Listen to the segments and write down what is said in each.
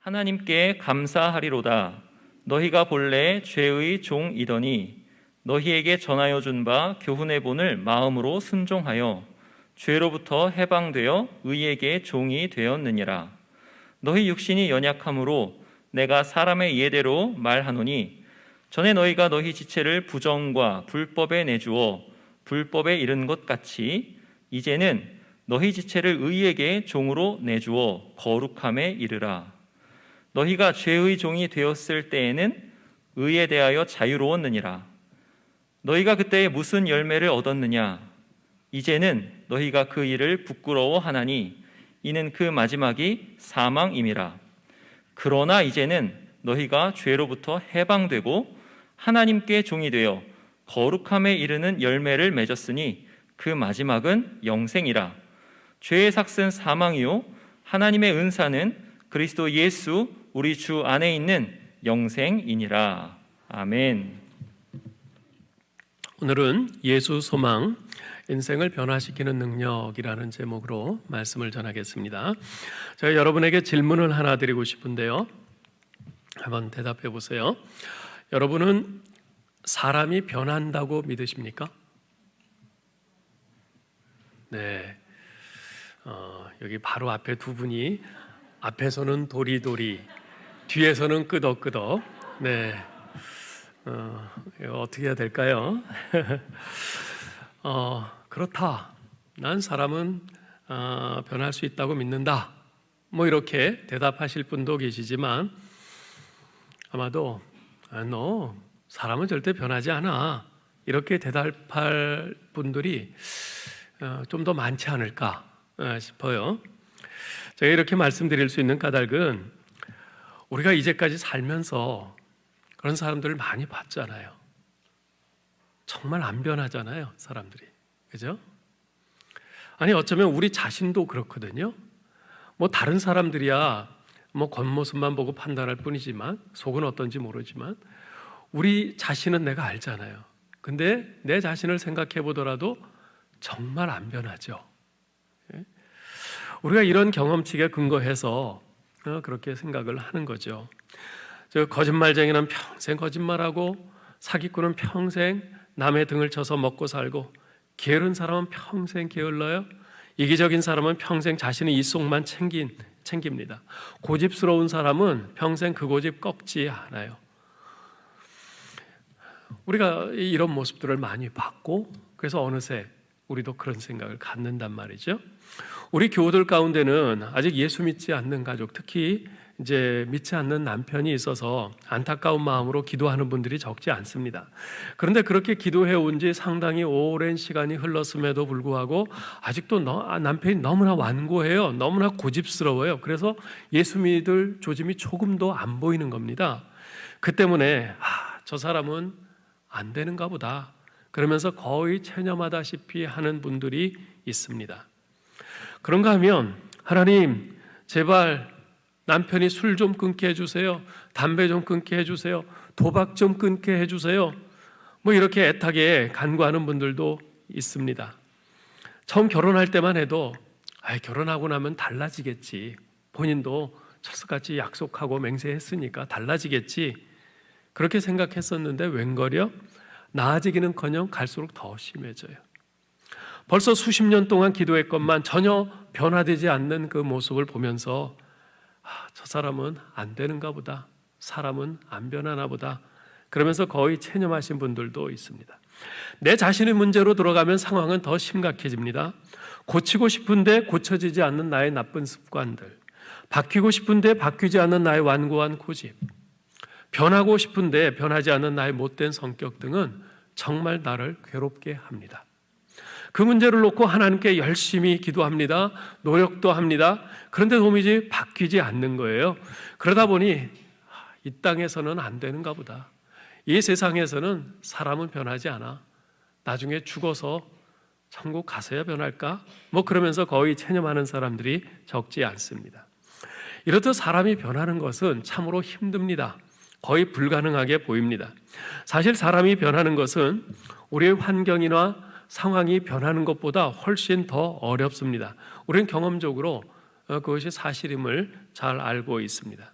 하나님께 감사하리로다. 너희가 본래 죄의 종이더니 너희에게 전하여 준 바 교훈의 본을 마음으로 순종하여 죄로부터 해방되어 의에게 종이 되었느니라. 너희 육신이 연약함으로 내가 사람의 예대로 말하노니 전에 너희가 너희 지체를 부정과 불법에 내주어 불법에 이른 것 같이 이제는 너희 지체를 의에게 종으로 내주어 거룩함에 이르라. 너희가 죄의 종이 되었을 때에는 의에 대하여 자유로웠느니라. 너희가 그때에 무슨 열매를 얻었느냐? 이제는 너희가 그 일을 부끄러워하나니 이는 그 마지막이 사망임이라. 그러나 이제는 너희가 죄로부터 해방되고 하나님께 종이 되어 거룩함에 이르는 열매를 맺었으니 그 마지막은 영생이라. 죄의 삭은 사망이요 하나님의 은사는 그리스도 예수 우리 주 안에 있는 영생이니라. 아멘. 오늘은 예수 소망, 인생을 변화시키는 능력이라는 제목으로 말씀을 전하겠습니다. 제가 여러분에게 질문을 하나 드리고 싶은데요. 한번 대답해 보세요. 여러분은 사람이 변한다고 믿으십니까? 네. 여기 바로 앞에 두 분이 앞에서는 도리도리, 뒤에서는 끄덕끄덕. 네. 이거 어떻게 해야 될까요? 그렇다. 난 사람은 변할 수 있다고 믿는다. 뭐 이렇게 대답하실 분도 계시지만 아마도 너 사람은 절대 변하지 않아. 이렇게 대답할 분들이 좀 더 많지 않을까 싶어요. 제가 이렇게 말씀드릴 수 있는 까닭은 우리가 이제까지 살면서 그런 사람들을 많이 봤잖아요. 정말 안 변하잖아요, 사람들이. 그죠? 아니, 어쩌면 우리 자신도 그렇거든요. 뭐 다른 사람들이야 뭐 겉모습만 보고 판단할 뿐이지만 속은 어떤지 모르지만 우리 자신은 내가 알잖아요. 근데 내 자신을 생각해 보더라도 정말 안 변하죠. 우리가 이런 경험치에 근거해서 그렇게 생각을 하는 거죠. 저 거짓말쟁이는 평생 거짓말하고 사기꾼은 평생 남의 등을 쳐서 먹고 살고 게으른 사람은 평생 게을러요. 이기적인 사람은 평생 자신의 이속만 챙깁니다. 고집스러운 사람은 평생 그 고집 꺾지 않아요. 우리가 이런 모습들을 많이 봤고 그래서 어느새 우리도 그런 생각을 갖는단 말이죠. 우리 교우들 가운데는 아직 예수 믿지 않는 가족, 특히 이제 믿지 않는 남편이 있어서 안타까운 마음으로 기도하는 분들이 적지 않습니다. 그런데 그렇게 기도해 온 지 상당히 오랜 시간이 흘렀음에도 불구하고 아직도 남편이 너무나 완고해요. 너무나 고집스러워요. 그래서 예수 믿을 조짐이 조금도 안 보이는 겁니다. 그 때문에 저 사람은 안 되는가 보다. 그러면서 거의 체념하다시피 하는 분들이 있습니다. 그런가 하면 하나님 제발 남편이 술 좀 끊게 해주세요. 담배 좀 끊게 해주세요. 도박 좀 끊게 해주세요. 뭐 이렇게 애타게 간구하는 분들도 있습니다. 처음 결혼할 때만 해도 결혼하고 나면 달라지겠지. 본인도 철석같이 약속하고 맹세했으니까 달라지겠지. 그렇게 생각했었는데 웬걸요? 나아지기는커녕 갈수록 더 심해져요. 벌써 수십 년 동안 기도했건만 전혀 변화되지 않는 그 모습을 보면서 저 사람은 안 되는가 보다. 사람은 안 변하나 보다. 그러면서 거의 체념하신 분들도 있습니다. 내 자신의 문제로 들어가면 상황은 더 심각해집니다. 고치고 싶은데 고쳐지지 않는 나의 나쁜 습관들, 바뀌고 싶은데 바뀌지 않는 나의 완고한 고집, 변하고 싶은데 변하지 않는 나의 못된 성격 등은 정말 나를 괴롭게 합니다. 그 문제를 놓고 하나님께 열심히 기도합니다. 노력도 합니다. 그런데 도무지 바뀌지 않는 거예요. 그러다 보니 이 땅에서는 안 되는가 보다. 이 세상에서는 사람은 변하지 않아. 나중에 죽어서 천국 가서야 변할까? 뭐 그러면서 거의 체념하는 사람들이 적지 않습니다. 이렇듯 사람이 변하는 것은 참으로 힘듭니다. 거의 불가능하게 보입니다. 사실 사람이 변하는 것은 우리의 환경이나 상황이 변하는 것보다 훨씬 더 어렵습니다. 우리는 경험적으로 그것이 사실임을 잘 알고 있습니다.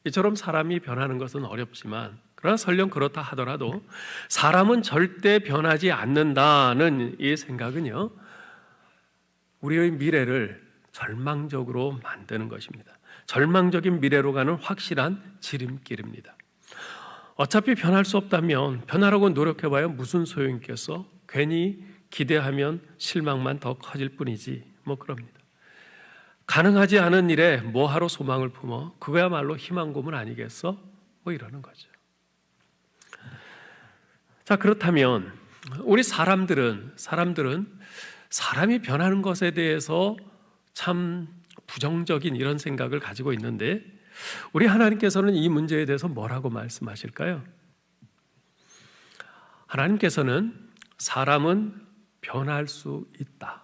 이처럼 사람이 변하는 것은 어렵지만, 그러나 설령 그렇다 하더라도 사람은 절대 변하지 않는다는 이 생각은요, 우리의 미래를 절망적으로 만드는 것입니다. 절망적인 미래로 가는 확실한 지름길입니다. 어차피 변할 수 없다면 변하라고 노력해봐야 무슨 소용이 있겠어? 괜히 기대하면 실망만 더 커질 뿐이지, 뭐 그럽니다. 가능하지 않은 일에 뭐하러 소망을 품어? 그거야말로 희망 고문 아니겠어? 뭐 이러는 거죠. 자, 그렇다면 우리 사람들은 사람이 변하는 것에 대해서 참 부정적인 이런 생각을 가지고 있는데, 우리 하나님께서는 이 문제에 대해서 뭐라고 말씀하실까요? 하나님께서는 사람은 변할 수 있다,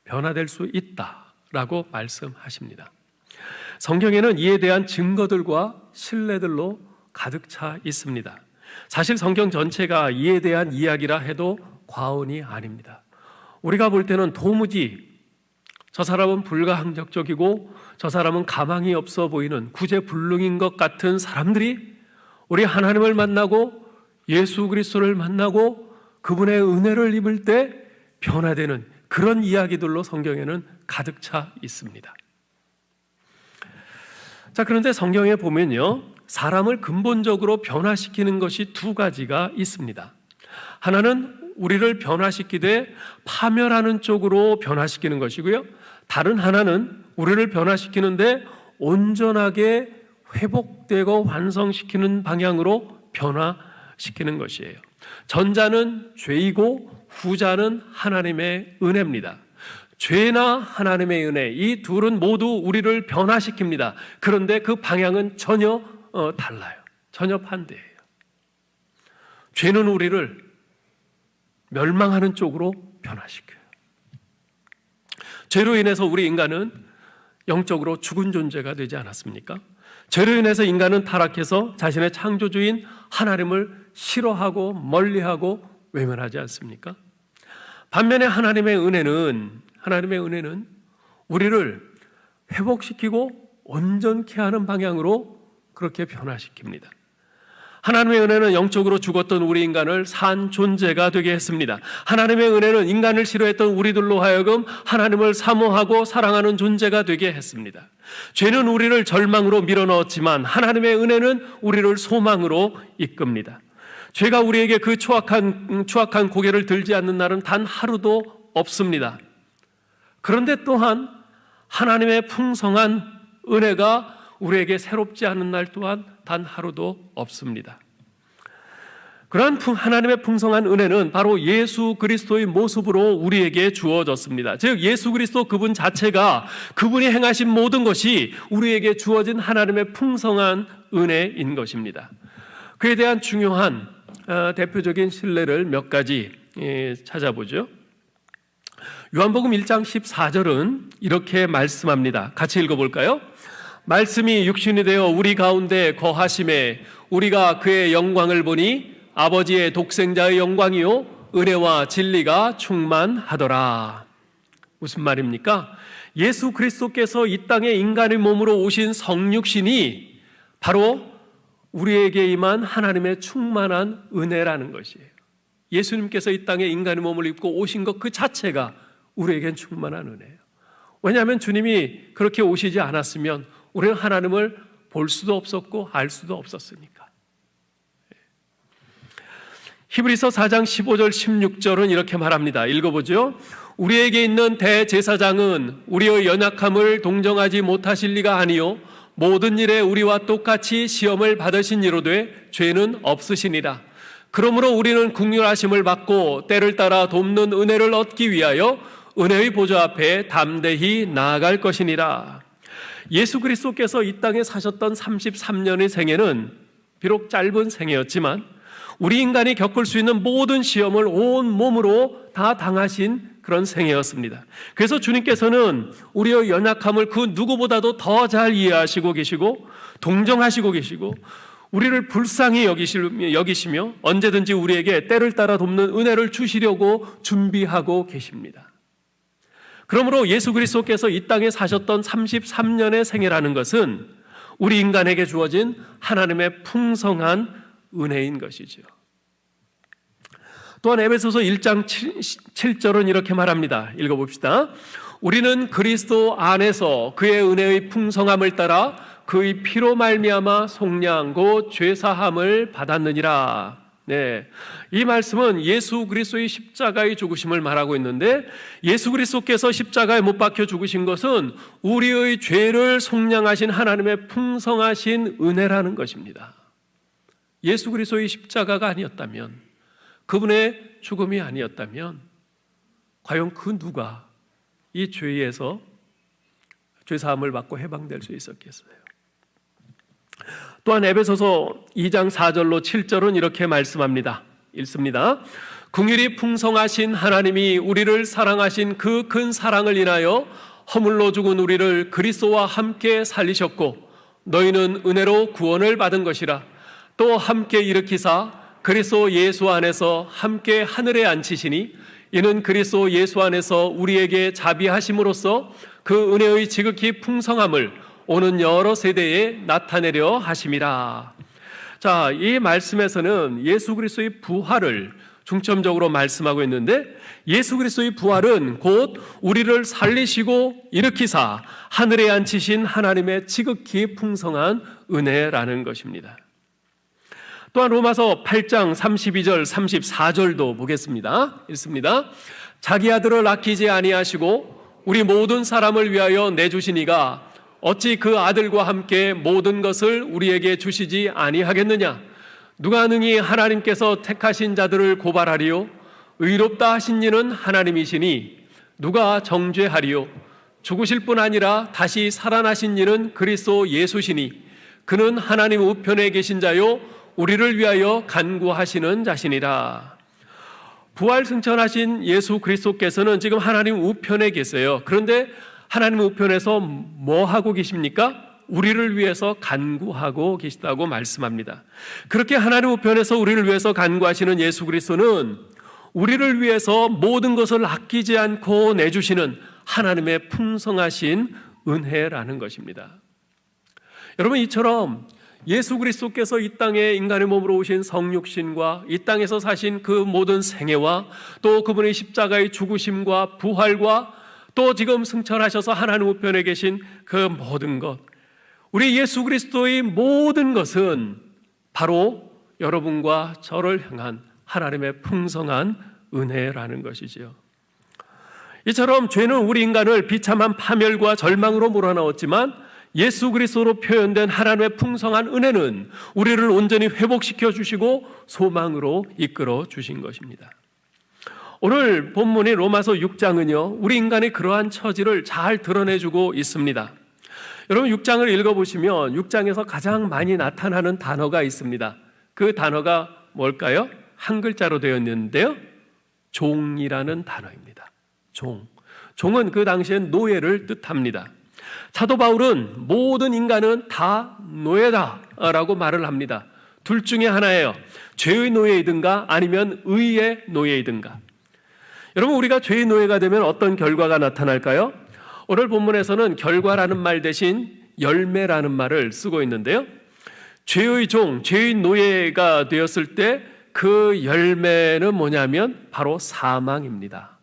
변화될 수 있다라고 말씀하십니다. 성경에는 이에 대한 증거들과 신뢰들로 가득 차 있습니다. 사실 성경 전체가 이에 대한 이야기라 해도 과언이 아닙니다. 우리가 볼 때는 도무지 저 사람은 불가항력적이고 저 사람은 가망이 없어 보이는 구제불능인 것 같은 사람들이 우리 하나님을 만나고 예수 그리스도를 만나고 그분의 은혜를 입을 때 변화되는 그런 이야기들로 성경에는 가득 차 있습니다. 자, 그런데 성경에 보면요, 사람을 근본적으로 변화시키는 것이 두 가지가 있습니다. 하나는 우리를 변화시키되 파멸하는 쪽으로 변화시키는 것이고요, 다른 하나는 우리를 변화시키는데 온전하게 회복되고 완성시키는 방향으로 변화시키는 것이에요. 전자는 죄이고 후자는 하나님의 은혜입니다. 죄나 하나님의 은혜, 이 둘은 모두 우리를 변화시킵니다. 그런데 그 방향은 전혀 달라요. 전혀 반대예요. 죄는 우리를 멸망하는 쪽으로 변화시켜요. 죄로 인해서 우리 인간은 영적으로 죽은 존재가 되지 않았습니까? 죄로 인해서 인간은 타락해서 자신의 창조주인 하나님을 싫어하고 멀리하고 외면하지 않습니까? 반면에 하나님의 은혜는 우리를 회복시키고 온전케 하는 방향으로 그렇게 변화시킵니다. 하나님의 은혜는 영적으로 죽었던 우리 인간을 산 존재가 되게 했습니다. 하나님의 은혜는 인간을 싫어했던 우리들로 하여금 하나님을 사모하고 사랑하는 존재가 되게 했습니다. 죄는 우리를 절망으로 밀어넣었지만 하나님의 은혜는 우리를 소망으로 이끕니다. 죄가 우리에게 그 추악한 고개를 들지 않는 날은 단 하루도 없습니다. 그런데 또한 하나님의 풍성한 은혜가 우리에게 새롭지 않은 날 또한 단 하루도 없습니다. 그러한 하나님의 풍성한 은혜는 바로 예수 그리스도의 모습으로 우리에게 주어졌습니다. 즉 예수 그리스도 그분 자체가, 그분이 행하신 모든 것이 우리에게 주어진 하나님의 풍성한 은혜인 것입니다. 그에 대한 중요한 대표적인 신뢰를 몇 가지 찾아보죠. 요한복음 1장 14절은 이렇게 말씀합니다. 같이 읽어볼까요? 말씀이 육신이 되어 우리 가운데 거하심에 우리가 그의 영광을 보니 아버지의 독생자의 영광이요 은혜와 진리가 충만하더라. 무슨 말입니까? 예수 그리스도께서 이 땅에 인간의 몸으로 오신 성육신이 바로 우리에게 임한 하나님의 충만한 은혜라는 것이에요. 예수님께서 이 땅에 인간의 몸을 입고 오신 것 그 자체가 우리에겐 충만한 은혜예요. 왜냐하면 주님이 그렇게 오시지 않았으면 우리는 하나님을 볼 수도 없었고 알 수도 없었으니까. 히브리서 4장 15절 16절은 이렇게 말합니다. 읽어보죠. 우리에게 있는 대제사장은 우리의 연약함을 동정하지 못하실 리가 아니요 모든 일에 우리와 똑같이 시험을 받으신 이로되 죄는 없으시니라. 그러므로 우리는 긍휼하심을 받고 때를 따라 돕는 은혜를 얻기 위하여 은혜의 보좌 앞에 담대히 나아갈 것이니라. 예수 그리스도께서 이 땅에 사셨던 33년의 생애는 비록 짧은 생애였지만 우리 인간이 겪을 수 있는 모든 시험을 온 몸으로 다 당하신 그런 생애였습니다. 그래서 주님께서는 우리의 연약함을 그 누구보다도 더 잘 이해하시고 계시고 동정하시고 계시고 우리를 불쌍히 여기시며 언제든지 우리에게 때를 따라 돕는 은혜를 주시려고 준비하고 계십니다. 그러므로 예수 그리스도께서 이 땅에 사셨던 33년의 생애라는 것은 우리 인간에게 주어진 하나님의 풍성한 은혜인 것이죠. 또한 에베소서 1장 7절은 이렇게 말합니다. 읽어봅시다. 우리는 그리스도 안에서 그의 은혜의 풍성함을 따라 그의 피로 말미암아 속량 곧 죄사함을 받았느니라. 네, 이 말씀은 예수 그리스도의 십자가의 죽으심을 말하고 있는데, 예수 그리스도께서 십자가에 못 박혀 죽으신 것은 우리의 죄를 속량하신 하나님의 풍성하신 은혜라는 것입니다. 예수 그리스도의 십자가가 아니었다면, 그분의 죽음이 아니었다면 과연 그 누가 이 죄에서 죄사함을 받고 해방될 수 있었겠어요? 또한 에베소서 2장 4절로 7절은 이렇게 말씀합니다. 읽습니다. 긍휼이 풍성하신 하나님이 우리를 사랑하신 그 큰 사랑을 인하여 허물로 죽은 우리를 그리스도와 함께 살리셨고 너희는 은혜로 구원을 받은 것이라. 또 함께 일으키사 그리스도 예수 안에서 함께 하늘에 앉히시니 이는 그리스도 예수 안에서 우리에게 자비하심으로써 그 은혜의 지극히 풍성함을 오는 여러 세대에 나타내려 하심이라. 자, 이 말씀에서는 예수 그리스도의 부활을 중점적으로 말씀하고 있는데, 예수 그리스도의 부활은 곧 우리를 살리시고 일으키사 하늘에 앉히신 하나님의 지극히 풍성한 은혜라는 것입니다. 또한 로마서 8장 32절 34절도 보겠습니다. 읽습니다. 자기 아들을 아끼지 아니하시고 우리 모든 사람을 위하여 내주시니가 어찌 그 아들과 함께 모든 것을 우리에게 주시지 아니하겠느냐? 누가 능히 하나님께서 택하신 자들을 고발하리요? 의롭다 하신 이는 하나님이시니 누가 정죄하리요? 죽으실 뿐 아니라 다시 살아나신 이는 그리스도 예수시니 그는 하나님 우편에 계신 자요 우리를 위하여 간구하시는 자시니라. 부활 승천하신 예수 그리스도께서는 지금 하나님 우편에 계세요. 그런데 하나님 우편에서 뭐 하고 계십니까? 우리를 위해서 간구하고 계시다고 말씀합니다. 그렇게 하나님 우편에서 우리를 위해서 간구하시는 예수 그리스도는 우리를 위해서 모든 것을 아끼지 않고 내주시는 하나님의 풍성하신 은혜라는 것입니다. 여러분, 이처럼 예수 그리스도께서 이 땅에 인간의 몸으로 오신 성육신과 이 땅에서 사신 그 모든 생애와 또 그분의 십자가의 죽으심과 부활과 또 지금 승천하셔서 하나님 우편에 계신 그 모든 것, 우리 예수 그리스도의 모든 것은 바로 여러분과 저를 향한 하나님의 풍성한 은혜라는 것이지요. 이처럼 죄는 우리 인간을 비참한 파멸과 절망으로 몰아넣었지만 예수 그리스도로 표현된 하나님의 풍성한 은혜는 우리를 온전히 회복시켜 주시고 소망으로 이끌어 주신 것입니다. 오늘 본문인 로마서 6장은요, 우리 인간의 그러한 처지를 잘 드러내주고 있습니다. 여러분, 6장을 읽어보시면 6장에서 가장 많이 나타나는 단어가 있습니다. 그 단어가 뭘까요? 한 글자로 되어 있는데요, 종이라는 단어입니다. 종은 그 당시엔 노예를 뜻합니다. 사도 바울은 모든 인간은 다 노예다라고 말을 합니다. 둘 중에 하나예요. 죄의 노예이든가 아니면 의의 노예이든가. 여러분, 우리가 죄의 노예가 되면 어떤 결과가 나타날까요? 오늘 본문에서는 결과라는 말 대신 열매라는 말을 쓰고 있는데요, 죄의 종, 죄의 노예가 되었을 때 그 열매는 뭐냐면 바로 사망입니다.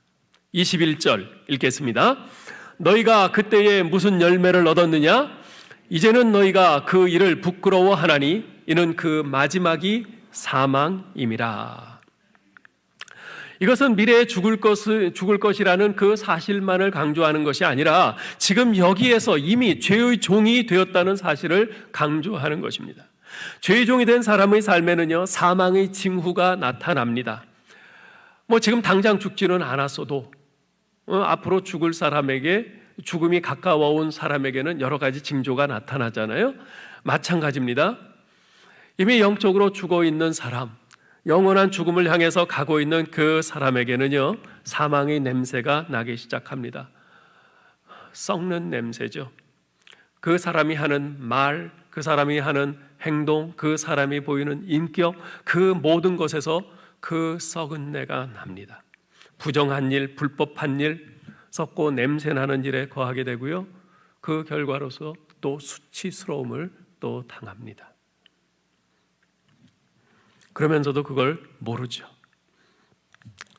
21절 읽겠습니다. 너희가 그때에 무슨 열매를 얻었느냐? 이제는 너희가 그 일을 부끄러워하나니 이는 그 마지막이 사망임이라. 이것은 미래에 죽을 것이라는 그 사실만을 강조하는 것이 아니라 지금 여기에서 이미 죄의 종이 되었다는 사실을 강조하는 것입니다. 죄의 종이 된 사람의 삶에는요, 사망의 징후가 나타납니다. 지금 당장 죽지는 않았어도 앞으로 죽을 사람에게, 죽음이 가까워온 사람에게는 여러 가지 징조가 나타나잖아요. 마찬가지입니다. 이미 영적으로 죽어 있는 사람, 영원한 죽음을 향해서 가고 있는 그 사람에게는요, 사망의 냄새가 나기 시작합니다. 썩는 냄새죠. 그 사람이 하는 말, 그 사람이 하는 행동, 그 사람이 보이는 인격, 그 모든 것에서 그 썩은 내가 납니다. 부정한 일, 불법한 일, 썩고 냄새나는 일에 거하게 되고요, 그 결과로서 또 수치스러움을 또 당합니다. 그러면서도 그걸 모르죠.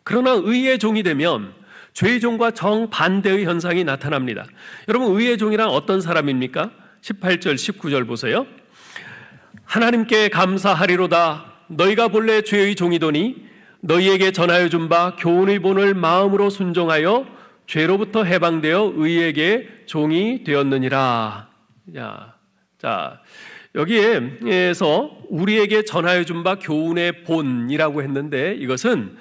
그러나 의의 종이 되면 죄의 종과 정반대의 현상이 나타납니다. 여러분, 의의 종이란 어떤 사람입니까? 18절, 19절 보세요. 하나님께 감사하리로다. 너희가 본래 죄의 종이더니 너희에게 전하여 준 바 교훈의 본을 마음으로 순종하여 죄로부터 해방되어 의에게 종이 되었느니라. 자, 여기에서 우리에게 전하여 준 바 교훈의 본이라고 했는데 이것은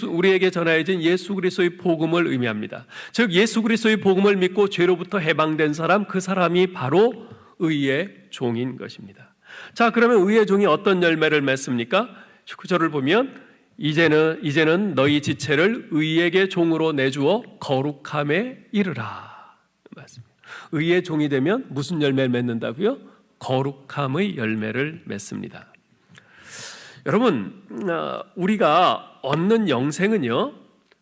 우리에게 전하여진 예수 그리스도의 복음을 의미합니다. 즉 예수 그리스도의 복음을 믿고 죄로부터 해방된 사람, 그 사람이 바로 의의 종인 것입니다. 자, 그러면 의의 종이 어떤 열매를 맺습니까? 19절을 보면 이제는 너희 지체를 의에게 종으로 내주어 거룩함에 이르라. 맞습니다. 의의 종이 되면 무슨 열매를 맺는다고요? 거룩함의 열매를 맺습니다. 여러분, 우리가 얻는 영생은요,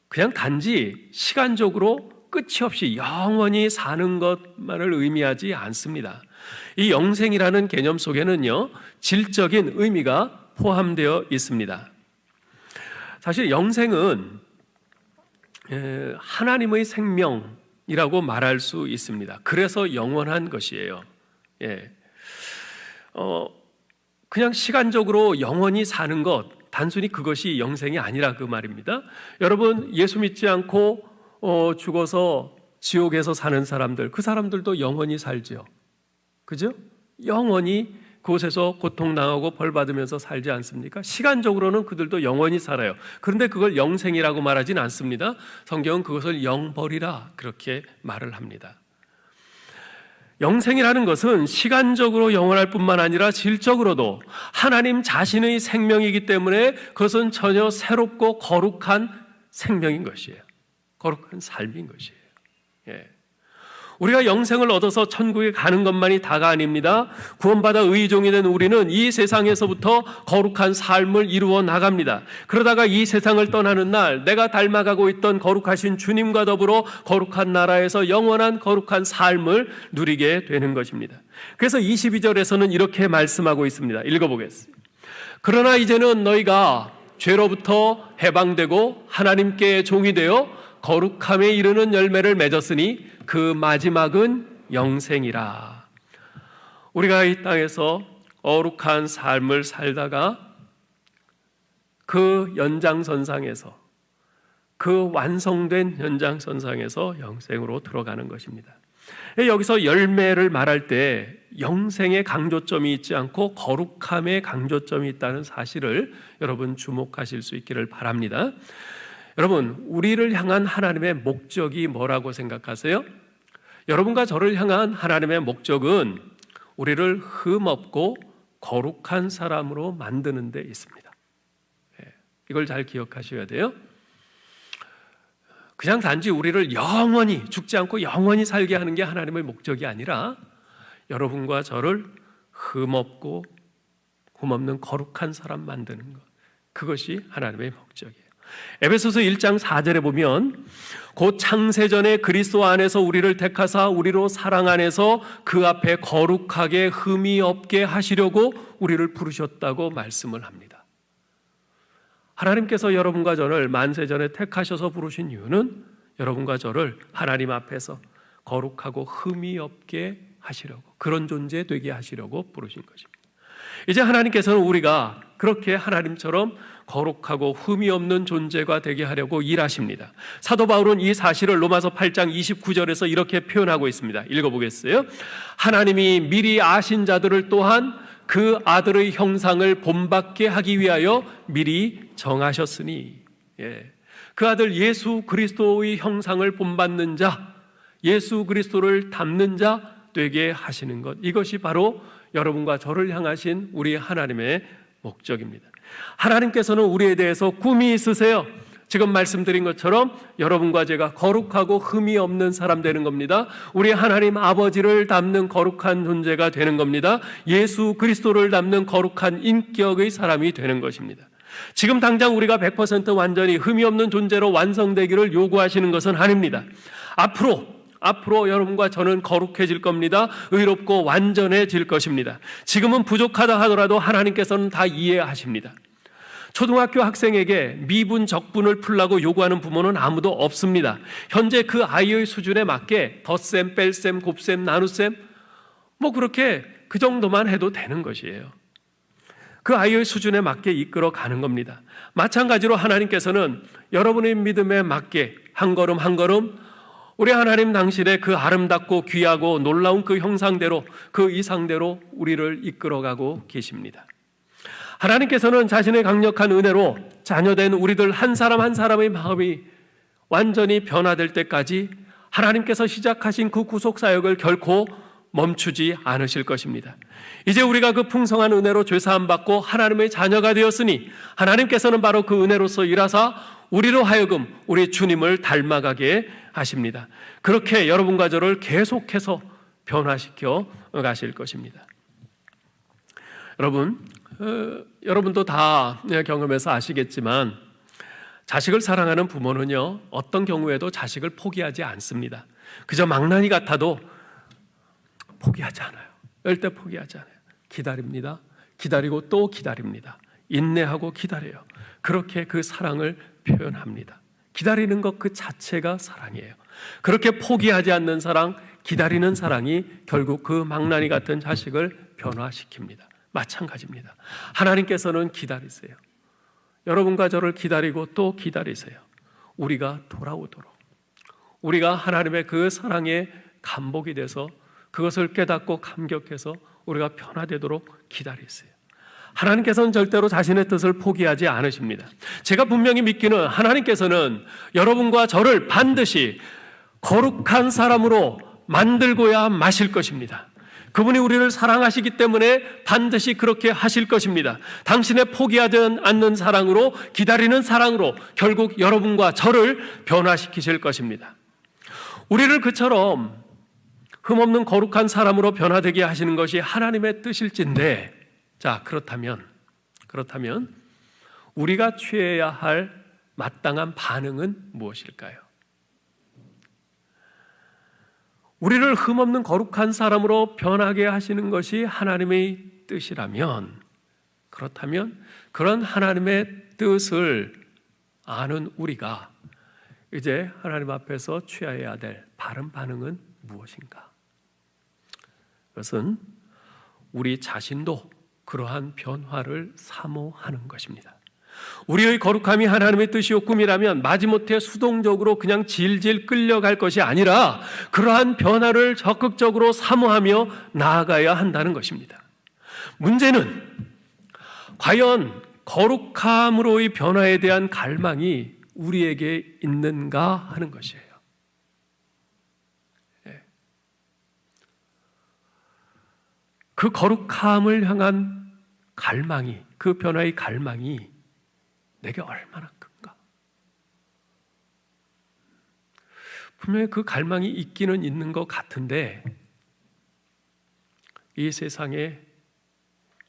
그냥 단지 시간적으로 끝이 없이 영원히 사는 것만을 의미하지 않습니다. 이 영생이라는 개념 속에는요, 질적인 의미가 포함되어 있습니다. 사실 영생은 하나님의 생명이라고 말할 수 있습니다. 그래서 영원한 것이에요. 그냥 시간적으로 영원히 사는 것, 단순히 그것이 영생이 아니라 그 말입니다. 여러분, 예수 믿지 않고 죽어서 지옥에서 사는 사람들, 그 사람들도 영원히 살죠. 그죠? 영원히 그곳에서 고통당하고 벌 받으면서 살지 않습니까? 시간적으로는 그들도 영원히 살아요. 그런데 그걸 영생이라고 말하진 않습니다. 성경은 그것을 영벌이라 그렇게 말을 합니다. 영생이라는 것은 시간적으로 영원할 뿐만 아니라 질적으로도 하나님 자신의 생명이기 때문에 그것은 전혀 새롭고 거룩한 생명인 것이에요. 거룩한 삶인 것이에요. 우리가 영생을 얻어서 천국에 가는 것만이 다가 아닙니다. 구원받아 의종이 된 우리는 이 세상에서부터 거룩한 삶을 이루어 나갑니다. 그러다가 이 세상을 떠나는 날 내가 닮아가고 있던 거룩하신 주님과 더불어 거룩한 나라에서 영원한 거룩한 삶을 누리게 되는 것입니다. 그래서 22절에서는 이렇게 말씀하고 있습니다. 읽어보겠습니다. 그러나 이제는 너희가 죄로부터 해방되고 하나님께 종이 되어 거룩함에 이르는 열매를 맺었으니 그 마지막은 영생이라. 우리가 이 땅에서 거룩한 삶을 살다가 그 연장선상에서, 그 완성된 연장선상에서 영생으로 들어가는 것입니다. 여기서 열매를 말할 때 영생의 강조점이 있지 않고 거룩함의 강조점이 있다는 사실을 여러분 주목하실 수 있기를 바랍니다. 여러분, 우리를 향한 하나님의 목적이 뭐라고 생각하세요? 여러분과 저를 향한 하나님의 목적은 우리를 흠없고 거룩한 사람으로 만드는 데 있습니다. 이걸 잘 기억하셔야 돼요. 그냥 단지 우리를 영원히 죽지 않고 영원히 살게 하는 게 하나님의 목적이 아니라 여러분과 저를 흠없고 흠없는 거룩한 사람 만드는 것, 그것이 하나님의 목적이에요. 에베소서 1장 4절에 보면 곧 창세전에 그리스도 안에서 우리를 택하사 우리로 사랑 안에서 그 앞에 거룩하게 흠이 없게 하시려고 우리를 부르셨다고 말씀을 합니다. 하나님께서 여러분과 저를 만세전에 택하셔서 부르신 이유는 여러분과 저를 하나님 앞에서 거룩하고 흠이 없게 하시려고, 그런 존재 되게 하시려고 부르신 것입니다. 이제 하나님께서는 우리가 그렇게 하나님처럼 거룩하고 흠이 없는 존재가 되게 하려고 일하십니다. 사도 바울은 이 사실을 로마서 8장 29절에서 이렇게 표현하고 있습니다. 읽어보겠어요? 하나님이 미리 아신 자들을 또한 그 아들의 형상을 본받게 하기 위하여 미리 정하셨으니, 그 아들 예수 그리스도의 형상을 본받는 자, 예수 그리스도를 닮는 자 되게 하시는 것, 이것이 바로 여러분과 저를 향하신 우리 하나님의 목적입니다. 하나님께서는 우리에 대해서 꿈이 있으세요. 지금 말씀드린 것처럼 여러분과 제가 거룩하고 흠이 없는 사람 되는 겁니다. 우리 하나님 아버지를 닮는 거룩한 존재가 되는 겁니다. 예수 그리스도를 닮는 거룩한 인격의 사람이 되는 것입니다. 지금 당장 우리가 100% 완전히 흠이 없는 존재로 완성되기를 요구하시는 것은 아닙니다. 앞으로 앞으로 여러분과 저는 거룩해질 겁니다. 의롭고 완전해질 것입니다. 지금은 부족하다 하더라도 하나님께서는 다 이해하십니다. 초등학교 학생에게 미분, 적분을 풀라고 요구하는 부모는 아무도 없습니다. 현재 그 아이의 수준에 맞게 덧셈, 뺄셈, 곱셈, 나눗셈 그렇게 그 정도만 해도 되는 것이에요. 그 아이의 수준에 맞게 이끌어 가는 겁니다. 마찬가지로 하나님께서는 여러분의 믿음에 맞게 한 걸음 한 걸음 우리 하나님 당신의 그 아름답고 귀하고 놀라운 그 형상대로, 그 이상대로 우리를 이끌어가고 계십니다. 하나님께서는 자신의 강력한 은혜로 자녀된 우리들 한 사람 한 사람의 마음이 완전히 변화될 때까지 하나님께서 시작하신 그 구속사역을 결코 멈추지 않으실 것입니다. 이제 우리가 그 풍성한 은혜로 죄사함 받고 하나님의 자녀가 되었으니 하나님께서는 바로 그 은혜로서 일하사 우리로 하여금 우리 주님을 닮아가게 하십니다. 그렇게 여러분과 저를 계속해서 변화시켜 가실 것입니다. 여러분도 다 경험해서 아시겠지만 자식을 사랑하는 부모는요, 어떤 경우에도 자식을 포기하지 않습니다. 그저 망나니 같아도 포기하지 않아요. 절대 포기하지 않아요. 기다립니다. 기다리고 또 기다립니다. 인내하고 기다려요. 그렇게 그 사랑을 표현합니다. 기다리는 것 그 자체가 사랑이에요. 그렇게 포기하지 않는 사랑, 기다리는 사랑이 결국 그 망나니 같은 자식을 변화시킵니다. 마찬가지입니다. 하나님께서는 기다리세요. 여러분과 저를 기다리고 또 기다리세요. 우리가 돌아오도록, 우리가 하나님의 그 사랑에 감복이 돼서 그것을 깨닫고 감격해서 우리가 변화되도록 기다리세요. 하나님께서는 절대로 자신의 뜻을 포기하지 않으십니다. 제가 분명히 믿기는 하나님께서는 여러분과 저를 반드시 거룩한 사람으로 만들고야 마실 것입니다. 그분이 우리를 사랑하시기 때문에 반드시 그렇게 하실 것입니다. 당신의 포기하지 않는 사랑으로, 기다리는 사랑으로 결국 여러분과 저를 변화시키실 것입니다. 우리를 그처럼 흠없는 거룩한 사람으로 변화되게 하시는 것이 하나님의 뜻일진데, 자, 그렇다면 우리가 취해야 할 마땅한 반응은 무엇일까요? 우리를 흠없는 거룩한 사람으로 변하게 하시는 것이 하나님의 뜻이라면, 그렇다면 그런 하나님의 뜻을 아는 우리가 이제 하나님 앞에서 취해야 될 바른 반응은 무엇인가? 그것은 우리 자신도 그러한 변화를 사모하는 것입니다. 우리의 거룩함이 하나님의 뜻이요 꿈이라면 마지못해 수동적으로 그냥 질질 끌려갈 것이 아니라 그러한 변화를 적극적으로 사모하며 나아가야 한다는 것입니다. 문제는 과연 거룩함으로의 변화에 대한 갈망이 우리에게 있는가 하는 것이에요. 그 거룩함을 향한 갈망이, 그 변화의 갈망이 내게 얼마나 큰가? 분명히 그 갈망이 있기는 있는 것 같은데 이 세상에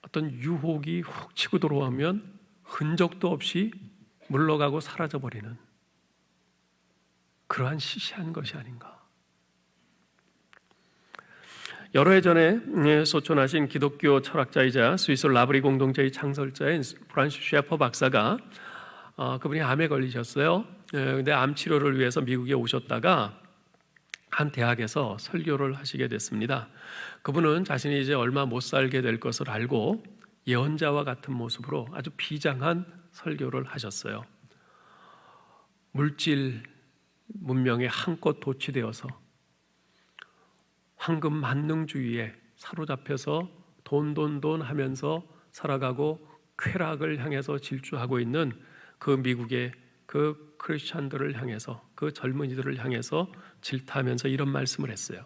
어떤 유혹이 훅 치고 들어오면 흔적도 없이 물러가고 사라져버리는 그러한 시시한 것이 아닌가? 여러 해 전에 소천하신 기독교 철학자이자 스위스 라브리 공동체의 창설자인 프란시스 셰퍼 박사가 그분이 암에 걸리셨어요. 근데 암 치료를 위해서 미국에 오셨다가 한 대학에서 설교를 하시게 됐습니다. 그분은 자신이 이제 얼마 못 살게 될 것을 알고 예언자와 같은 모습으로 아주 비장한 설교를 하셨어요. 물질 문명에 한껏 도취되어서 황금 만능주의에 사로잡혀서 돈 하면서 살아가고 쾌락을 향해서 질주하고 있는 그 미국의 그 크리스찬들을 향해서, 그 젊은이들을 향해서 질타하면서 이런 말씀을 했어요.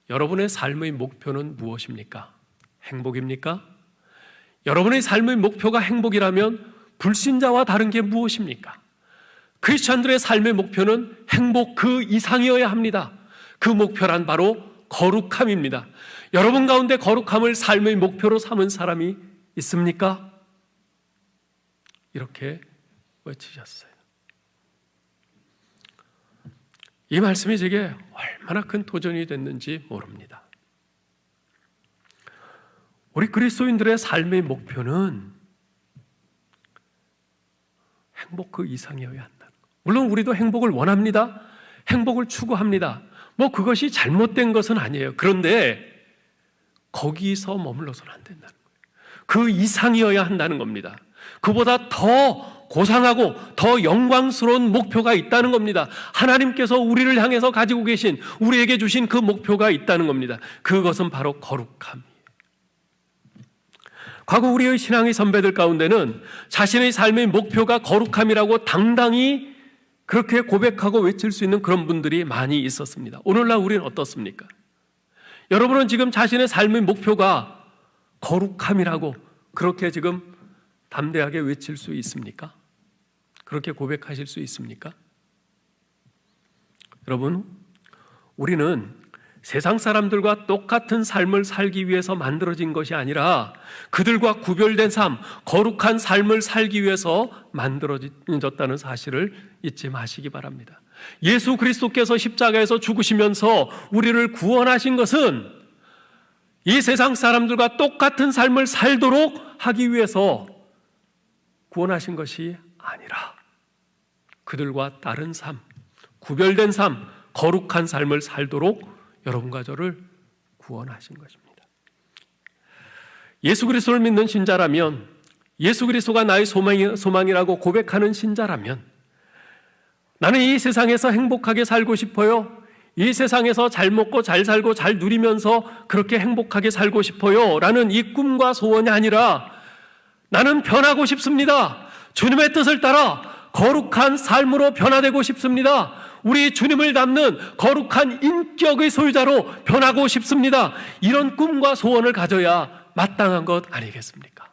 여러분의 삶의 목표는 무엇입니까? 행복입니까? 여러분의 삶의 목표가 행복이라면 불신자와 다른 게 무엇입니까? 크리스찬들의 삶의 목표는 행복 그 이상이어야 합니다. 그 목표란 바로 거룩함입니다. 여러분 가운데 거룩함을 삶의 목표로 삼은 사람이 있습니까? 이렇게 외치셨어요. 이 말씀이 제게 얼마나 큰 도전이 됐는지 모릅니다. 우리 그리스도인들의 삶의 목표는 행복 그 이상이어야 한다는 것. 물론 우리도 행복을 원합니다. 행복을 추구합니다. 그것이 잘못된 것은 아니에요. 그런데 거기서 머물러서는 안 된다는 거예요. 그 이상이어야 한다는 겁니다. 그보다 더 고상하고 더 영광스러운 목표가 있다는 겁니다. 하나님께서 우리를 향해서 가지고 계신, 우리에게 주신 그 목표가 있다는 겁니다. 그것은 바로 거룩함이에요. 과거 우리의 신앙의 선배들 가운데는 자신의 삶의 목표가 거룩함이라고 당당히 그렇게 고백하고 외칠 수 있는 그런 분들이 많이 있었습니다. 오늘날 우리는 어떻습니까? 여러분은 지금 자신의 삶의 목표가 거룩함이라고 그렇게 지금 담대하게 외칠 수 있습니까? 그렇게 고백하실 수 있습니까? 여러분, 우리는 세상 사람들과 똑같은 삶을 살기 위해서 만들어진 것이 아니라 그들과 구별된 삶, 거룩한 삶을 살기 위해서 만들어졌다는 사실을 잊지 마시기 바랍니다. 예수 그리스도께서 십자가에서 죽으시면서 우리를 구원하신 것은 이 세상 사람들과 똑같은 삶을 살도록 하기 위해서 구원하신 것이 아니라 그들과 다른 삶, 구별된 삶, 거룩한 삶을 살도록 여러분과 저를 구원하신 것입니다. 예수 그리스도를 믿는 신자라면, 예수 그리스도가 나의 소망이라고 고백하는 신자라면, 나는 이 세상에서 행복하게 살고 싶어요. 이 세상에서 잘 먹고 잘 살고 잘 누리면서 그렇게 행복하게 살고 싶어요 라는 이 꿈과 소원이 아니라 나는 변하고 싶습니다. 주님의 뜻을 따라 거룩한 삶으로 변화되고 싶습니다. 우리 주님을 닮는 거룩한 인격의 소유자로 변하고 싶습니다. 이런 꿈과 소원을 가져야 마땅한 것 아니겠습니까?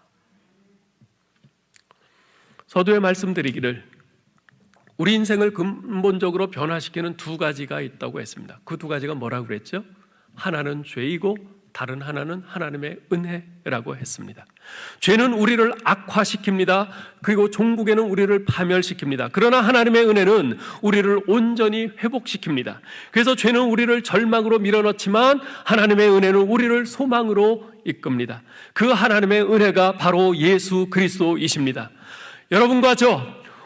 서두에 말씀드리기를 우리 인생을 근본적으로 변화시키는 두 가지가 있다고 했습니다. 그 두 가지가 뭐라고 그랬죠? 하나는 죄이고 다른 하나는 하나님의 은혜라고 했습니다. 죄는 우리를 악화시킵니다. 그리고 종국에는 우리를 파멸시킵니다. 그러나 하나님의 은혜는 우리를 온전히 회복시킵니다. 그래서 죄는 우리를 절망으로 밀어넣지만 하나님의 은혜는 우리를 소망으로 이끕니다. 그 하나님의 은혜가 바로 예수 그리스도이십니다. 여러분과 저,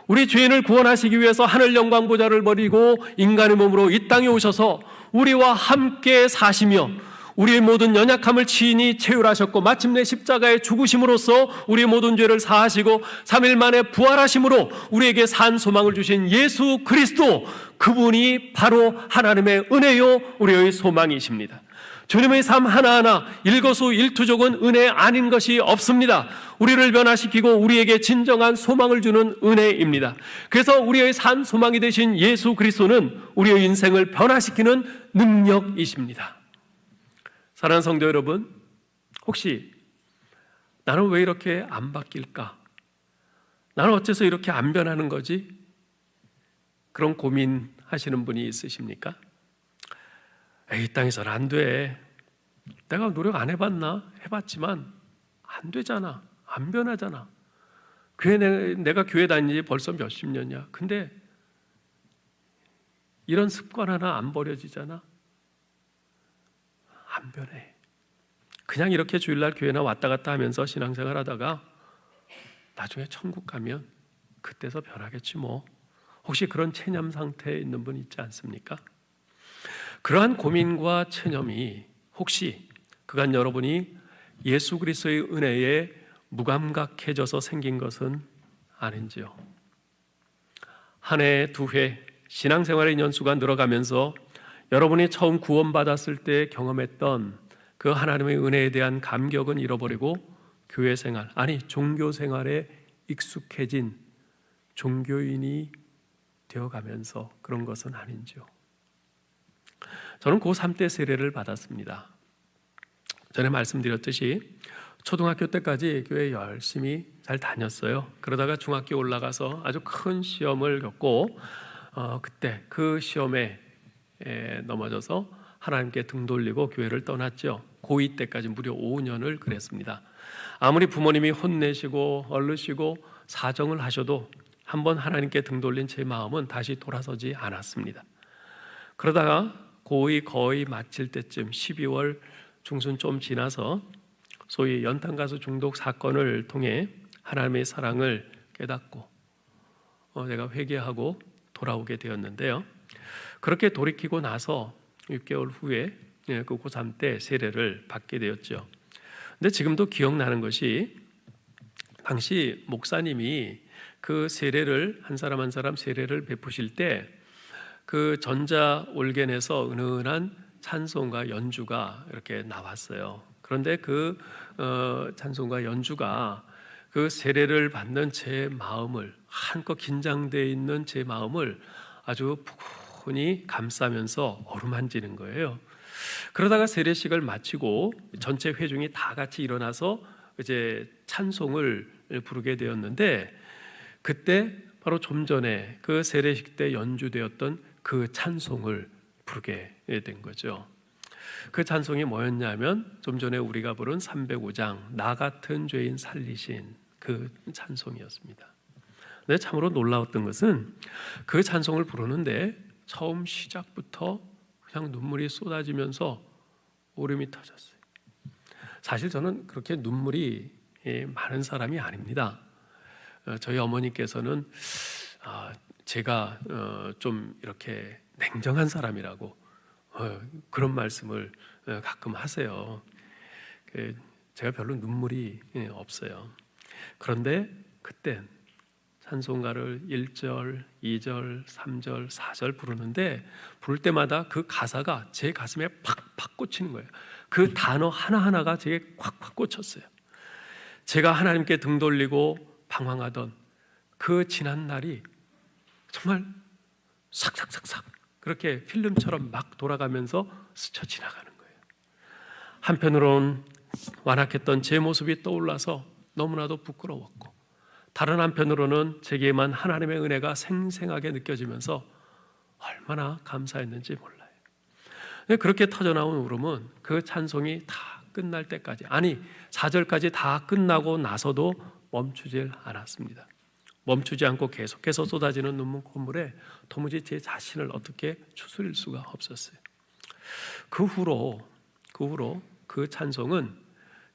우리 죄인을 구원하시기 위해서 하늘 영광 보좌를 버리고 인간의 몸으로 이 땅에 오셔서 우리와 함께 사시며 우리의 모든 연약함을 친히 채울하셨고 마침내 십자가에 죽으심으로써 우리의 모든 죄를 사하시고 3일 만에 부활하심으로 우리에게 산 소망을 주신 예수 그리스도, 그분이 바로 하나님의 은혜요 우리의 소망이십니다. 주님의 삶 하나하나 일거수일투족은 은혜 아닌 것이 없습니다. 우리를 변화시키고 우리에게 진정한 소망을 주는 은혜입니다. 그래서 우리의 산 소망이 되신 예수 그리스도는 우리의 인생을 변화시키는 능력이십니다. 사랑하는 성도 여러분, 혹시 나는 왜 이렇게 안 바뀔까? 나는 어째서 이렇게 안 변하는 거지? 그런 고민하시는 분이 있으십니까? 이 땅에서는 안 돼. 내가 노력 안 해봤나? 해봤지만 안 되잖아. 안 변하잖아. 내가 교회 다닌 지 벌써 몇십 년이야. 근데 이런 습관 하나 안 버려지잖아. 안 변해. 그냥 이렇게 주일날 교회나 왔다 갔다 하면서 신앙생활 하다가 나중에 천국 가면 그때서 변하겠지 뭐. 혹시 그런 체념 상태에 있는 분 있지 않습니까? 그러한 고민과 체념이 혹시 그간 여러분이 예수 그리스도의 은혜에 무감각해져서 생긴 것은 아닌지요? 한 해, 두 해 신앙생활의 년수가 늘어가면서 여러분이 처음 구원받았을 때 경험했던 그 하나님의 은혜에 대한 감격은 잃어버리고 교회 생활, 아니 종교 생활에 익숙해진 종교인이 되어가면서 그런 것은 아닌지요? 저는 고3 때 세례를 받았습니다. 전에 말씀드렸듯이 초등학교 때까지 교회 열심히 잘 다녔어요. 그러다가 중학교 올라가서 아주 큰 시험을 겪고 그때 그 시험에 넘어져서 하나님께 등 돌리고 교회를 떠났죠. 고2 때까지 무려 5년을 그랬습니다. 아무리 부모님이 혼내시고 얼르시고 사정을 하셔도 한번 하나님께 등 돌린 제 마음은 다시 돌아서지 않았습니다. 그러다가 거의 마칠 때쯤 12월 중순 좀 지나서 소위 연탄가스 중독 사건을 통해 하나님의 사랑을 깨닫고 내가 회개하고 돌아오게 되었는데요. 그렇게 돌이키고 나서 6개월 후에 그 고3 때 세례를 받게 되었죠. 근데 지금도 기억나는 것이 당시 목사님이 그 세례를 한 사람 한 사람 세례를 베푸실 때 그 전자 올겐에서 은은한 찬송과 연주가 이렇게 나왔어요. 그런데 그 찬송과 연주가 그 세례를 받는 제 마음을, 한껏 긴장되어 있는 제 마음을 아주 푸근히 감싸면서 어루만지는 거예요. 그러다가 세례식을 마치고 전체 회중이 다 같이 일어나서 이제 찬송을 부르게 되었는데, 그때 바로 좀 전에 그 세례식 때 연주되었던 그 찬송을 부르게 된 거죠. 그 찬송이 뭐였냐면 좀 전에 우리가 부른 305장 나 같은 죄인 살리신 그 찬송이었습니다. 근데 참으로 놀라웠던 것은 그 찬송을 부르는데 처음 시작부터 그냥 눈물이 쏟아지면서 울음이 터졌어요. 사실 저는 그렇게 눈물이 많은 사람이 아닙니다. 저희 어머니께서는 제가 좀 이렇게 냉정한 사람이라고 그런 말씀을 가끔 하세요. 제가 별로 눈물이 없어요. 그런데 그때 찬송가를 1절, 2절, 3절, 4절 부르는데 부를 때마다 그 가사가 제 가슴에 팍팍 꽂히는 거예요. 그 단어 하나하나가 제게 콱콱 꽂혔어요. 제가 하나님께 등 돌리고 방황하던 그 지난 날이 정말 삭삭삭삭 그렇게 필름처럼 막 돌아가면서 스쳐 지나가는 거예요. 한편으로는 완악했던 제 모습이 떠올라서 너무나도 부끄러웠고, 다른 한편으로는 제게만 하나님의 은혜가 생생하게 느껴지면서 얼마나 감사했는지 몰라요. 그렇게 터져나온 울음은 그 찬송이 다 끝날 때까지, 아니 4절까지 다 끝나고 나서도 멈추질 않았습니다. 멈추지 않고 계속해서 쏟아지는 눈물에 도무지 제 자신을 어떻게 추스릴 수가 없었어요. 그 후로 그 찬송은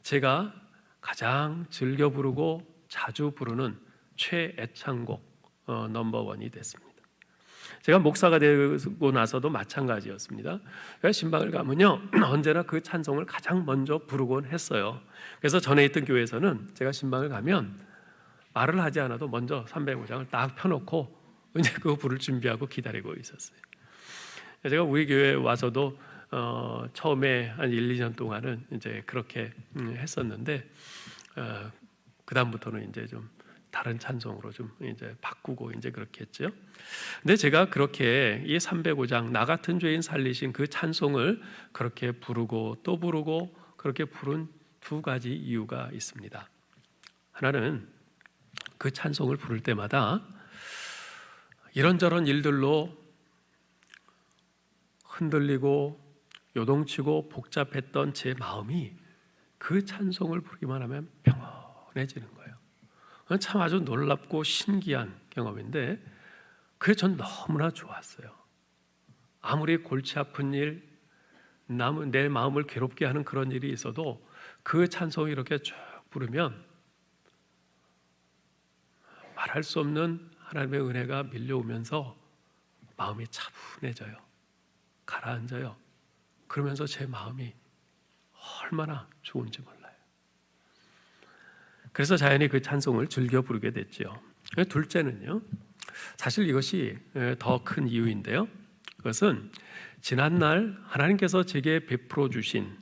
제가 가장 즐겨 부르고 자주 부르는 최애창곡 넘버원이 됐습니다. 제가 목사가 되고 나서도 마찬가지였습니다. 신방을 가면요 언제나 그 찬송을 가장 먼저 부르곤 했어요. 그래서 전에 있던 교회에서는 제가 신방을 가면 말을 하지 않아도 먼저 305장을 딱 펴놓고 이제 그거 부를 준비하고 기다리고 있었어요. 제가 우리 교회에 와서도 처음에 한 1, 2년 동안은 이제 그렇게 했었는데 그 다음부터는 이제 좀 다른 찬송으로 좀 이제 바꾸고 이제 그렇게 했죠. 근데 제가 그렇게 이 305장 나 같은 죄인 살리신 그 찬송을 그렇게 부르고 또 부르고 그렇게 부른 두 가지 이유가 있습니다. 하나는 그 찬송을 부를 때마다 이런저런 일들로 흔들리고 요동치고 복잡했던 제 마음이 그 찬송을 부르기만 하면 평온해지는 거예요. 참 아주 놀랍고 신기한 경험인데 그게 전 너무나 좋았어요. 아무리 골치 아픈 일, 내 마음을 괴롭게 하는 그런 일이 있어도 그 찬송을 이렇게 쭉 부르면 말할 수 없는 하나님의 은혜가 밀려오면서 마음이 차분해져요. 가라앉아요. 그러면서 제 마음이 얼마나 좋은지 몰라요. 그래서 자연히 그 찬송을 즐겨 부르게 됐죠. 둘째는요, 사실 이것이 더 큰 이유인데요, 그것은 지난날 하나님께서 제게 베풀어 주신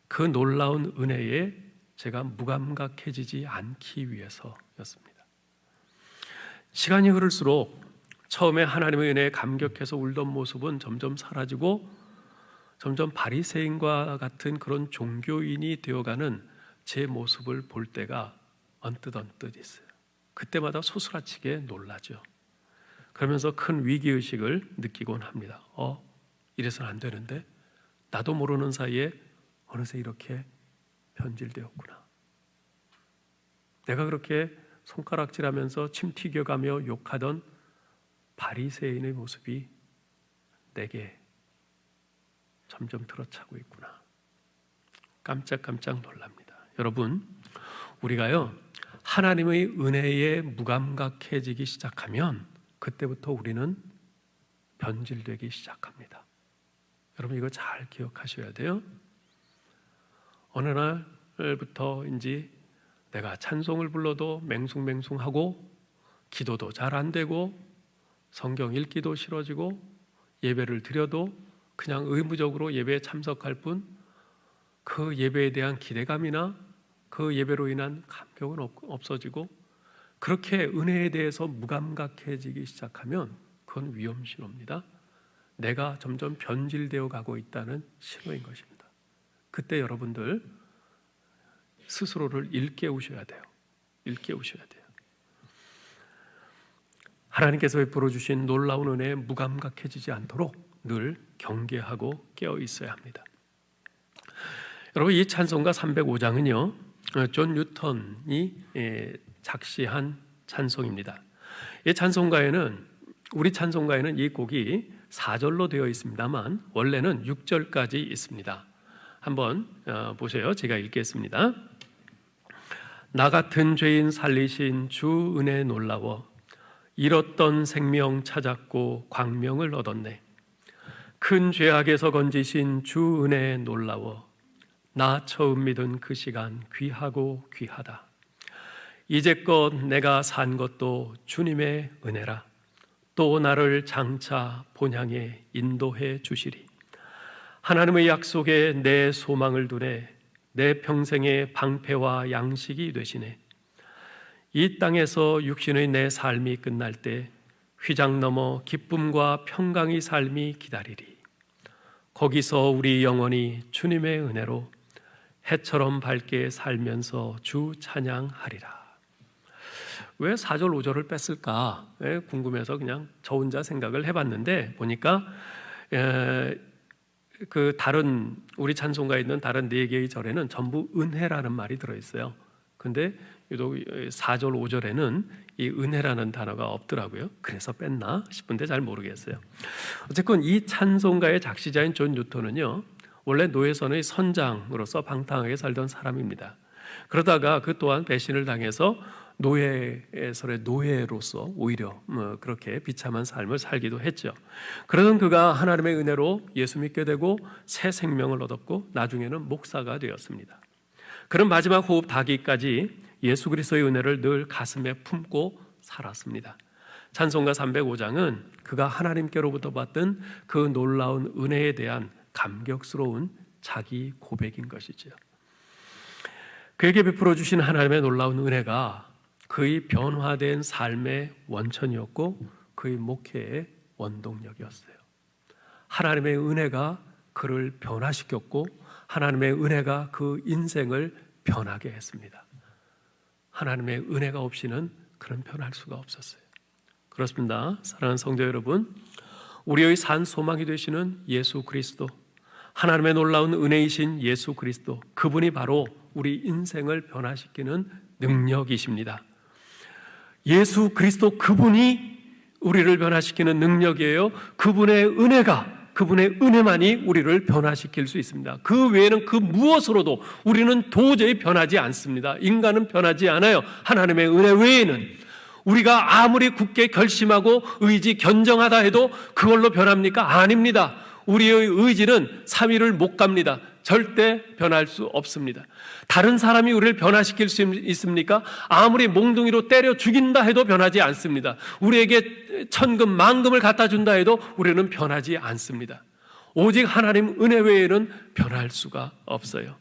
그 놀라운 은혜에 제가 무감각해지지 않기 위해서였습니다. 시간이 흐를수록 처음에 하나님의 은혜에 감격해서 울던 모습은 점점 사라지고 점점 바리새인과 같은 그런 종교인이 되어가는 제 모습을 볼 때가 언뜻 있어요. 그때마다 소스라치게 놀라죠. 그러면서 큰 위기의식을 느끼곤 합니다. 이래서는 안 되는데 나도 모르는 사이에 어느새 이렇게 변질되었구나. 내가 그렇게 손가락질하면서 침 튀겨가며 욕하던 바리새인의 모습이 내게 점점 들어차고 있구나. 깜짝깜짝 놀랍니다. 여러분, 우리가요 하나님의 은혜에 무감각해지기 시작하면 그때부터 우리는 변질되기 시작합니다. 여러분 이거 잘 기억하셔야 돼요. 어느 날부터인지 내가 찬송을 불러도 맹숭맹숭하고 기도도 잘 안 되고 성경 읽기도 싫어지고 예배를 드려도 그냥 의무적으로 예배에 참석할 뿐 그 예배에 대한 기대감이나 그 예배로 인한 감격은 없어지고 그렇게 은혜에 대해서 무감각해지기 시작하면 그건 위험 신호입니다. 내가 점점 변질되어 가고 있다는 신호인 것입니다. 그때 여러분들 스스로를 일깨우셔야 돼요. 일깨우셔야 돼요. 하나님께서 베풀어 주신 놀라운 은혜에 무감각해지지 않도록 늘 경계하고 깨어 있어야 합니다. 여러분 이 찬송가 305장은요 존 뉴턴이 작시한 찬송입니다. 이 찬송가에는 우리 찬송가에는 이 곡이 4절로 되어 있습니다만 원래는 6절까지 있습니다. 한번 보세요. 제가 읽겠습니다. 나 같은 죄인 살리신 주 은혜 놀라워 잃었던 생명 찾았고 광명을 얻었네. 큰 죄악에서 건지신 주 은혜 놀라워 나 처음 믿은 그 시간 귀하고 귀하다. 이제껏 내가 산 것도 주님의 은혜라. 또 나를 장차 본향에 인도해 주시리. 하나님의 약속에 내 소망을 두네. 내 평생의 방패와 양식이 되시네. 이 땅에서 육신의 내 삶이 끝날 때 휘장 넘어 기쁨과 평강의 삶이 기다리리. 거기서 우리 영원히 주님의 은혜로 해처럼 밝게 살면서 주 찬양하리라. 왜 4절 5절을 뺐을까 궁금해서 그냥 저 혼자 생각을 해봤는데 보니까 그 다른 우리 찬송가에 있는 다른 4개의 절에는 전부 은혜라는 말이 들어있어요. 근데 유독 4절 5절에는 이 은혜라는 단어가 없더라고요. 그래서 뺐나 싶은데 잘 모르겠어요. 어쨌건 이 찬송가의 작시자인 존 뉴턴은요 원래 노예선의 선장으로서 방탕하게 살던 사람입니다. 그러다가 그 또한 배신을 당해서 노예설의 노예로서 오히려 그렇게 비참한 삶을 살기도 했죠. 그러던 그가 하나님의 은혜로 예수 믿게 되고 새 생명을 얻었고 나중에는 목사가 되었습니다. 그런 마지막 호흡 닿기까지 예수 그리스도의 은혜를 늘 가슴에 품고 살았습니다. 찬송가 305장은 그가 하나님께로부터 받던 그 놀라운 은혜에 대한 감격스러운 자기 고백인 것이죠. 그에게 베풀어 주신 하나님의 놀라운 은혜가 그의 변화된 삶의 원천이었고 그의 목회의 원동력이었어요. 하나님의 은혜가 그를 변화시켰고 하나님의 은혜가 그 인생을 변하게 했습니다. 하나님의 은혜가 없이는 그런 변할 수가 없었어요. 그렇습니다. 사랑하는 성도 여러분, 우리의 산 소망이 되시는 예수 그리스도, 하나님의 놀라운 은혜이신 예수 그리스도, 그분이 바로 우리 인생을 변화시키는 능력이십니다. 예수 그리스도 그분이 우리를 변화시키는 능력이에요. 그분의 은혜만이 우리를 변화시킬 수 있습니다. 그 외에는 그 무엇으로도 우리는 도저히 변하지 않습니다. 인간은 변하지 않아요. 하나님의 은혜 외에는. 우리가 아무리 굳게 결심하고 의지 견정하다 해도 그걸로 변합니까? 아닙니다. 우리의 의지는 3일을 못 갑니다. 절대 변할 수 없습니다. 다른 사람이 우리를 변화시킬 수 있습니까? 아무리 몽둥이로 때려 죽인다 해도 변하지 않습니다. 우리에게 천금 만금을 갖다 준다 해도 우리는 변하지 않습니다. 오직 하나님 은혜 외에는 변할 수가 없어요.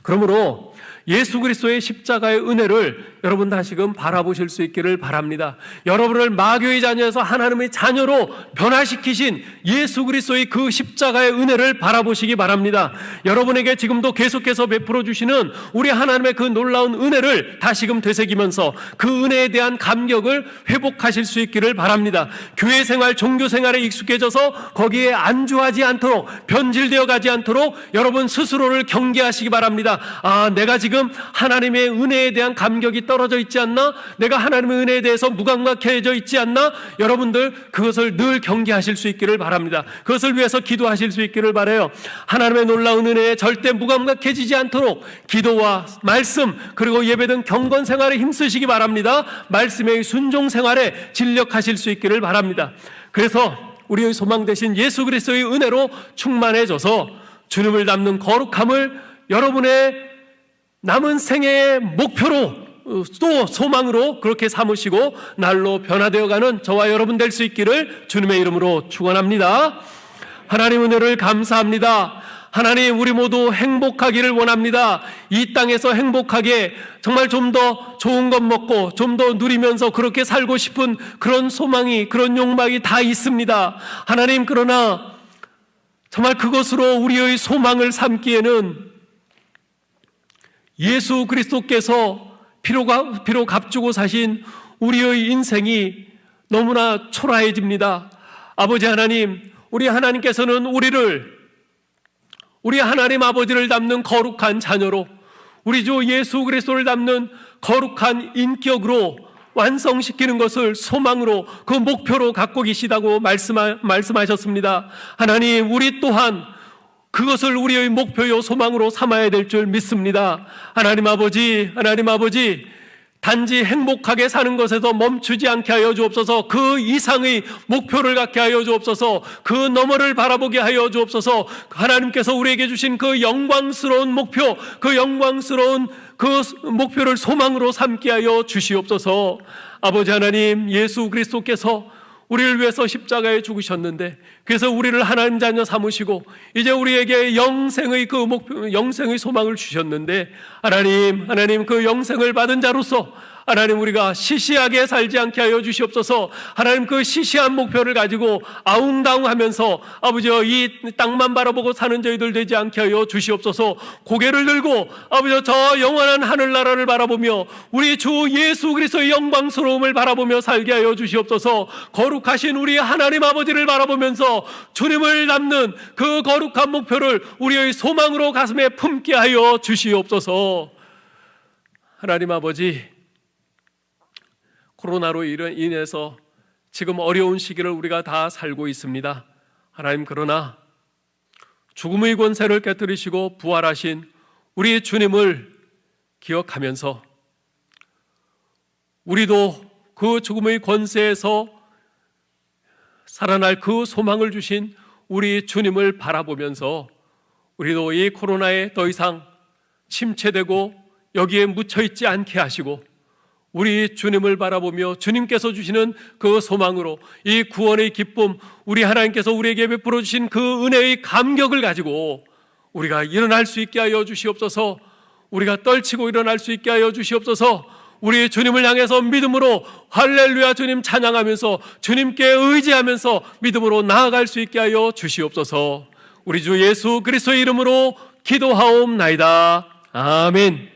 그러므로 예수 그리스도의 십자가의 은혜를 여러분 다시금 바라보실 수 있기를 바랍니다. 여러분을 마귀의 자녀에서 하나님의 자녀로 변화시키신 예수 그리스도의 그 십자가의 은혜를 바라보시기 바랍니다. 여러분에게 지금도 계속해서 베풀어 주시는 우리 하나님의 그 놀라운 은혜를 다시금 되새기면서 그 은혜에 대한 감격을 회복하실 수 있기를 바랍니다. 교회 생활, 종교 생활에 익숙해져서 거기에 안주하지 않도록, 변질되어 가지 않도록 여러분 스스로를 경계하시기 바랍니다. 합니다. 내가 지금 하나님의 은혜에 대한 감격이 떨어져 있지 않나? 내가 하나님의 은혜에 대해서 무감각해져 있지 않나? 여러분들 그것을 늘 경계하실 수 있기를 바랍니다. 그것을 위해서 기도하실 수 있기를 바라요. 하나님의 놀라운 은혜에 절대 무감각해지지 않도록 기도와 말씀 그리고 예배 등 경건 생활에 힘쓰시기 바랍니다. 말씀의 순종 생활에 진력하실 수 있기를 바랍니다. 그래서 우리의 소망 되신 예수 그리스도의 은혜로 충만해져서 주님을 닮는 거룩함을 여러분의 남은 생애의 목표로 또 소망으로 그렇게 삼으시고 날로 변화되어가는 저와 여러분 될 수 있기를 주님의 이름으로 축원합니다. 하나님 은혜를 감사합니다. 하나님 우리 모두 행복하기를 원합니다. 이 땅에서 행복하게 정말 좀 더 좋은 것 먹고 좀 더 누리면서 그렇게 살고 싶은 그런 소망이 그런 욕망이 다 있습니다. 하나님 그러나 정말 그것으로 우리의 소망을 삼기에는 예수 그리스도께서 비록 값주고 사신 우리의 인생이 너무나 초라해집니다. 아버지 하나님, 우리 하나님께서는 우리 하나님 아버지를 닮는 거룩한 자녀로 우리 주 예수 그리스도를 닮는 거룩한 인격으로 완성시키는 것을 소망으로 그 목표로 갖고 계시다고 말씀하셨습니다. 하나님 우리 또한 그것을 우리의 목표요 소망으로 삼아야 될 줄 믿습니다. 하나님 아버지 단지 행복하게 사는 것에서 멈추지 않게 하여 주옵소서. 그 이상의 목표를 갖게 하여 주옵소서. 그 너머를 바라보게 하여 주옵소서. 하나님께서 우리에게 주신 그 영광스러운 목표, 그 영광스러운 그 목표를 소망으로 삼게 하여 주시옵소서. 아버지 하나님, 예수 그리스도께서 우리를 위해서 십자가에 죽으셨는데 그래서 우리를 하나님 자녀 삼으시고 이제 우리에게 영생의 그 목표, 영생의 소망을 주셨는데 하나님 그 영생을 받은 자로서 하나님 우리가 시시하게 살지 않게 하여 주시옵소서. 하나님 그 시시한 목표를 가지고 아웅다웅하면서 아버지여 이 땅만 바라보고 사는 저희들 되지 않게 하여 주시옵소서. 고개를 들고 아버지여 저 영원한 하늘나라를 바라보며 우리 주 예수 그리스도의 영광스러움을 바라보며 살게 하여 주시옵소서. 거룩하신 우리 하나님 아버지를 바라보면서 주님을 닮는 그 거룩한 목표를 우리의 소망으로 가슴에 품게 하여 주시옵소서. 하나님 아버지, 코로나로 인해서 지금 어려운 시기를 우리가 다 살고 있습니다. 하나님 그러나 죽음의 권세를 깨뜨리시고 부활하신 우리 주님을 기억하면서 우리도 그 죽음의 권세에서 살아날 그 소망을 주신 우리 주님을 바라보면서 우리도 이 코로나에 더 이상 침체되고 여기에 묻혀있지 않게 하시고 우리 주님을 바라보며 주님께서 주시는 그 소망으로 이 구원의 기쁨, 우리 하나님께서 우리에게 베풀어 주신 그 은혜의 감격을 가지고 우리가 일어날 수 있게 하여 주시옵소서. 우리가 떨치고 일어날 수 있게 하여 주시옵소서. 우리 주님을 향해서 믿음으로 할렐루야 주님 찬양하면서 주님께 의지하면서 믿음으로 나아갈 수 있게 하여 주시옵소서. 우리 주 예수 그리스도의 이름으로 기도하옵나이다. 아멘.